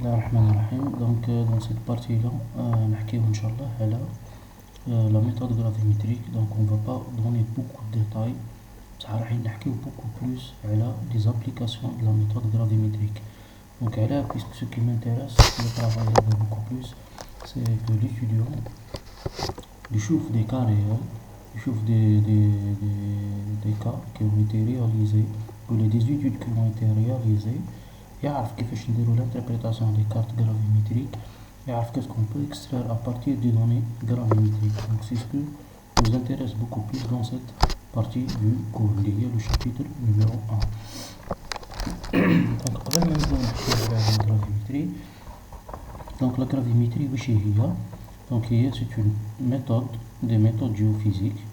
Donc, dans cette partie-là, نحكيو إن شاء الله على la méthode gravimétrique. Donc, on va pas donner beaucoup de détails. بصح راح نحكيو beaucoup plus على les applications de la méthode gravimétrique. Donc, puisque ce qui m'intéresse, le travail beaucoup plus, c'est que l'étudiant يشوف des cas réels, يشوف des cas qui ont été réalisés, ou des études qui ont été réalisées. يعرف كيفاش نديرو l'interprétation des cartes gravimétriques, يعرف qu'est-ce qu'on peut extraire à partir des données gravimétriques. Donc c'est ce que nous intéresse beaucoup plus dans cette partie du cours, اللي هي le chapitre numéro 1. Donc قبل ما نبداو نحكيو على الجرافيمتري، donc la gravimétrie واش هي؟ donc هي c'est une méthode des méthodes géophysiques.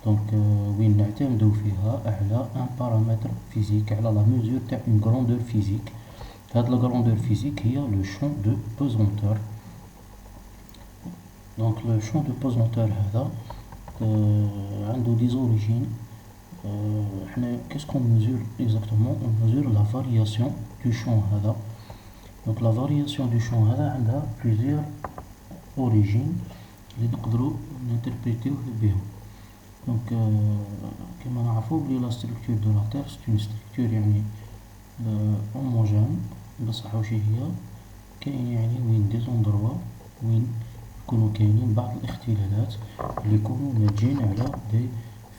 donc وين نعتمدو فيها على un paramètre physique، على la mesure تاع une grandeur physique. هاد la grandeur physique هي le champ de pesanteur. donc le champ de pesanteur هذا عنده des origines. qu'est-ce qu'on mesure exactement? On mesure la variation du champ هذا. donc la variation du champ هذا عندها plusieurs origines اللي نقدروا نinterpréter بهم. donc كما نعرفوا بلي la structure de la Terre c'est une structure يعني homogène، بصح واش هي كاين يعني وين دي زوندروا وين يكونوا كاينين بعض الاختلالات اللي يكونوا ناتجين على دي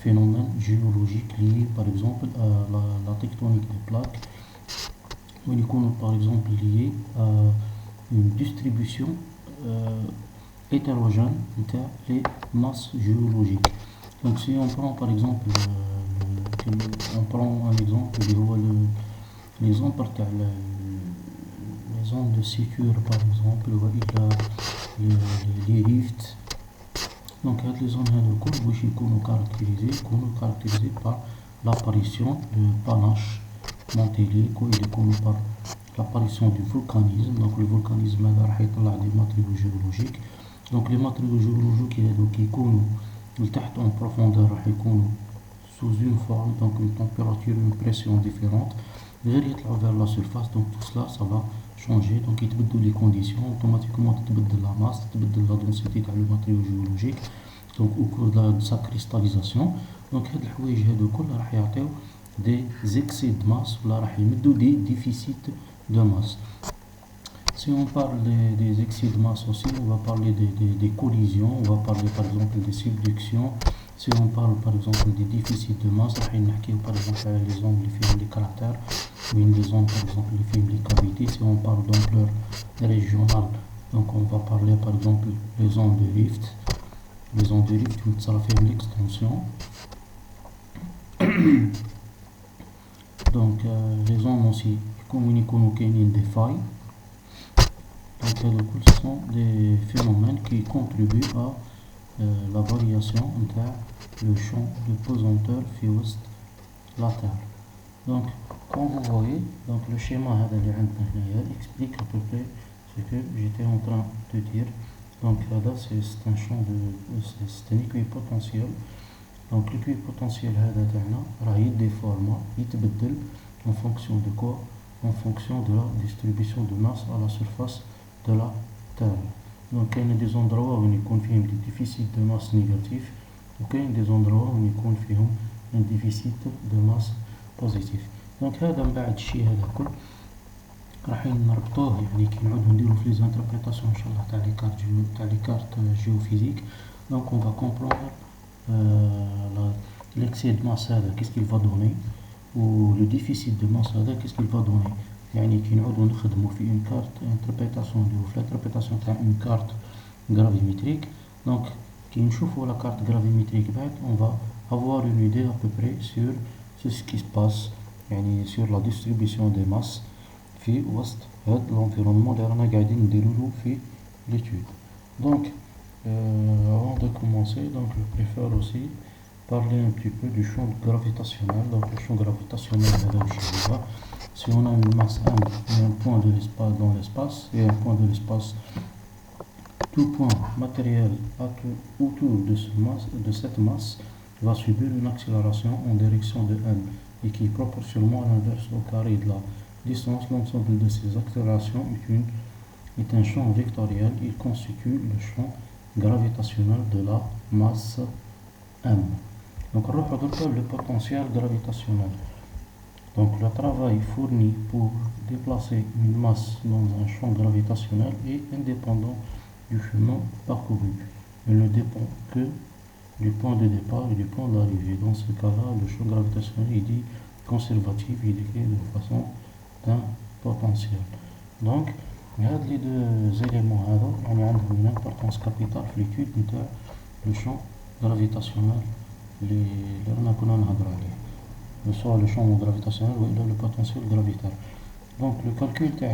phénomènes géologiques liés par exemple à la tectonique des plaques، وين يكونوا par exemple liés à une distribution hétérogène نتاع les masses géologiques. donc si on prend par exemple on prend un exemple اللي هو les ombres تاع les ondes de Sécure par exemple، les rifts. donc هاد les zones هادو الكل واش يكونوا caractérisés par l'apparition de panaches montéliques، ou يكونوا par l'apparition du volcanisme. donc le volcanisme هذا راح يطلع des matériaux géologiques. donc les matériaux géologiques هادو كيكونوا لتحت en profondeur راح يكونوا sous une forme، donc une température une pression différente، غير يطلعوا vers la surface. donc tout cela ça va changer. donc يتبدلوا les conditions automatiquement، تتبدل la masse، تتبدل la densité تاع le matériau géologique donc au cours de sa cristallisation. donc هاد الحوايج هادو كل راح يعطيو des excès de masse ولا راح يمدوا des déficits de masse. si on parle des excès de masse aussi, on va parler des collisions, on va parler par exemple des subductions. si on parle par exemple des déficits de masse راح نحكيو par exemple على les zones اللي فيهم les cratères، ou des zones par exemple اللي فيهم les cavités. si on parle d'ampleur régionale, donc on va parler par exemple les zones de rift. les zones de rift où ça fait l'extension. donc les zones aussi comme يكونوا كاينين des failles. donc ce sont des phénomènes qui contribuent à la variation de le champ de pesanteur في وسط la Terre. donc comme vous voyez, donc le schéma هذا اللي عندنا هنايا explique à peu près ce que j'étais en train de dire. donc هذا c'est un champ c'est un équipotentiel. donc l'équipotentiel هذا تاعنا راه يديفورما يتبدل en fonction de quoi? en fonction de la distribution de masse à la surface de la Terre. donc كاين des endroits où يكون فيهم des déficits de masse négatifs، وكاين des endroits où يكون فيهم un déficit de masse positif. donc هذا من بعد الشيء هذا كل راح نربطوه يعني كي نعودو نديرو في لي زانتربريتاسيون ان شاء الله تاع لي كارت جيوفيزيك. donc on va comprendre l'excès de masse هذا qu'est-ce qu'il va donner، و le déficit de masse هذا qu'est-ce qu'il va donner. يعني كي نعودو نخدمو في une carte interprétation نديرو في l'interprétation تاع une carte gravimétrique. donc كي نشوفو la carte gravimétrique بعد on va avoir une idée à peu près sur ce qui se passe يعني sur la distribution des masses في وسط هاد l'environnement اللي رانا قاعدين نديرولو في l'étude. donc avant de commencer, donc je préfère aussi parler un petit peu du champ gravitationnel. donc le champ gravitationnel هذا واش هو؟ si on a une masse M et un point de l'espace dans l'espace et un point de l'espace, tout point matériel autour de cette masse va subir une accélération en direction de M et qui est proportionnellement à l'inverse au carré de la distance. l'ensemble de ces accélérations est une est un champ vectoriel. Il constitue le champ gravitationnel de la masse M. Donc, on retrouve le potentiel gravitationnel. Donc, le travail fourni pour déplacer une masse dans un champ gravitationnel est indépendant du chemin parcouru. Il ne dépend que du point de départ et du point d'arrivée. Dans ce cas-là, le champ gravitationnel est dit conservatif, il est décrit de façon d'un potentiel. Donc, les deux éléments ont une importance capitale في l'étude de le champ gravitationnel اللي رانا كنا نهضروا عليه. soit le champ gravitationnel ou le potentiel gravitaire. Donc le calcul de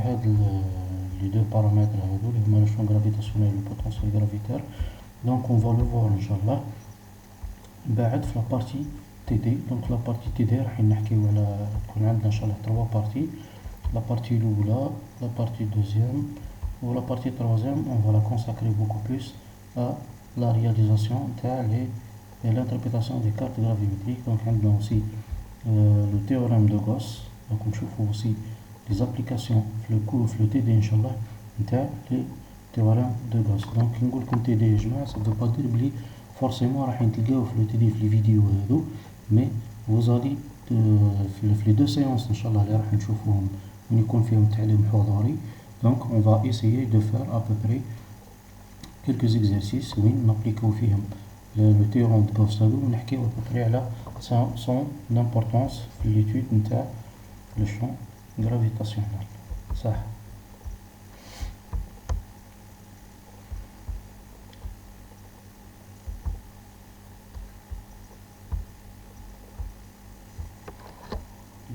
les deux paramètres, le champ gravitationnel et le potentiel gravitaire, donc on va le voir Inch'Allah بعد في la partie TD. Donc la partie TD راح نحكيو على تكون عندنا إن شاء الله 3 parties. La partie الأولى, la partie deuxième ou la partie troisième, on va la consacrer beaucoup plus à la réalisation et l'interprétation des cartes gravimétriques. Donc on a aussi le théorème de Gauss. Donc on trouve aussi les applications le cours le TD Inch'Allah les théorèmes de Gauss. Donc نقول لكم TD يا جماعة ça veut pas dire بلي forcément راح تلقاو في le TD في les vidéos هادو, mais vous allez في les deux séances Inch'Allah اللي راح نشوفوهم ونكون فيهم تعليم حضوري. Donc on va essayer de faire à peu près quelques exercices وين نابليكو فيهم le théorème de Gauss هادو ونحكيو à peu près على son importance في l'étude نتاع le champ gravitationnel. صح.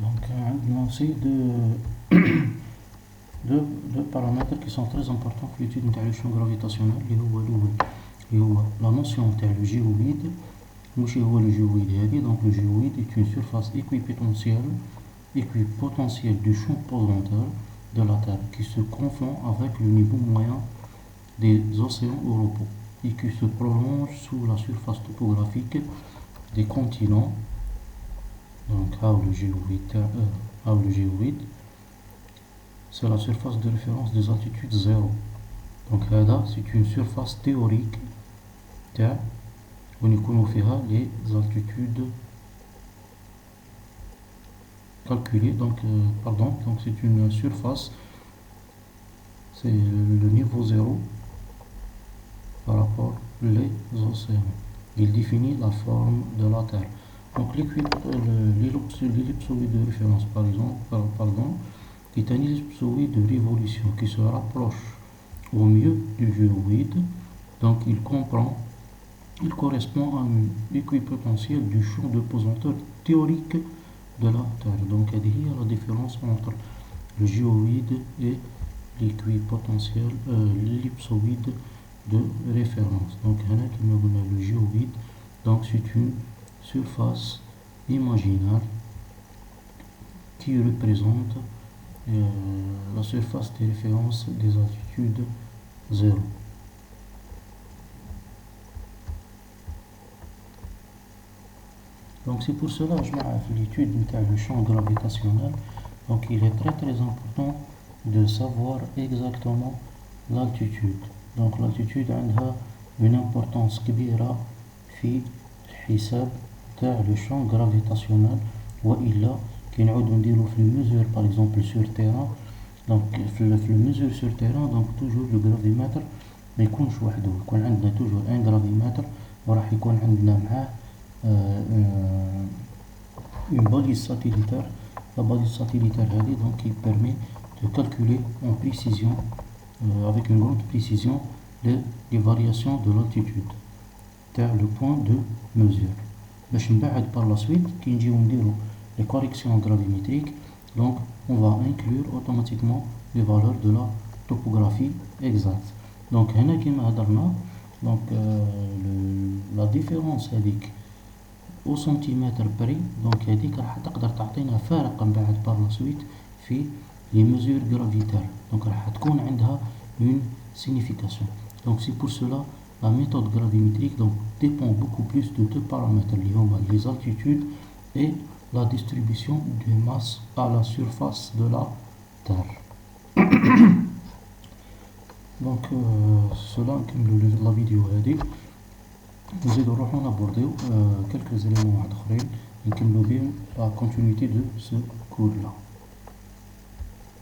Donc on a aussi deux paramètres qui sont très importants في l'étude نتاع le champ gravitationnel اللي هو la notion نتاع le géoïde. ماشي هو le géoïde هذه. Donc le géoïde est une surface équipotentielle du champ posanteur de la Terre qui se confond avec le niveau moyen des océans au repos et qui se prolonge sous la surface topographique des continents. Donc le géoïde c'est la surface de référence des altitudes 0. Donc c'est une surface théorique où nous fera les altitudes calculées. Donc c'est une surface, c'est le niveau 0 par rapport aux océans. Il définit la forme de la Terre. Donc l'ellipsoïde de référence par exemple, est un ellipsoïde de révolution qui se rapproche au mieux du géoïde. Donc il correspond à une équipotentielle du champ de pesanteur théorique de la Terre. Donc il y a la différence entre le géoïde et l'équipotentielle, l'ellipsoïde de référence. Donc le géoïde, donc c'est une surface imaginaire qui représente la surface de référence des altitudes 0. Donc c'est pour cela que je m'ai l'étude du champ gravitationnel. Donc il est très très important de savoir exactement l'altitude. Donc l'altitude a une importance كبيرة في الحساب تاع le champ gravitationnel. وإلا كي نعودو نديرو في المسور par exemple sur terrain. Donc في المسور sur terrain, donc toujours le gravimètre ما يكونش وحده, يكون عندنا toujours un gravimètre وراح يكون عندنا معاه une balise satellitaire. La balise satellitaire donc qui permet de calculer en précision, avec une grande précision, les variations de l'altitude vers le point de mesure. باش نبعد par la suite كي نجيو نديرو les corrections gravimétriques, donc on va inclure automatiquement les valeurs de la topographie exacte. Donc هنا كيما هضرنا, donc la différence هذيك au centimètre près, donc هذيك راح تقدر تعطينا فارق من بعد par la suite في les mesures gravitaires. Donc راح تكون عندها une signification. Donc c'est pour cela la méthode gravimétrique donc dépend beaucoup plus de deux paramètres, les altitudes et la distribution des masses à la surface de la Terre. دونك cela نكملو لا فيديو هادي نزيدو نروحو نابورديو quelques éléments واحد اخرين نكملو بهم لا continuité de ce cours là.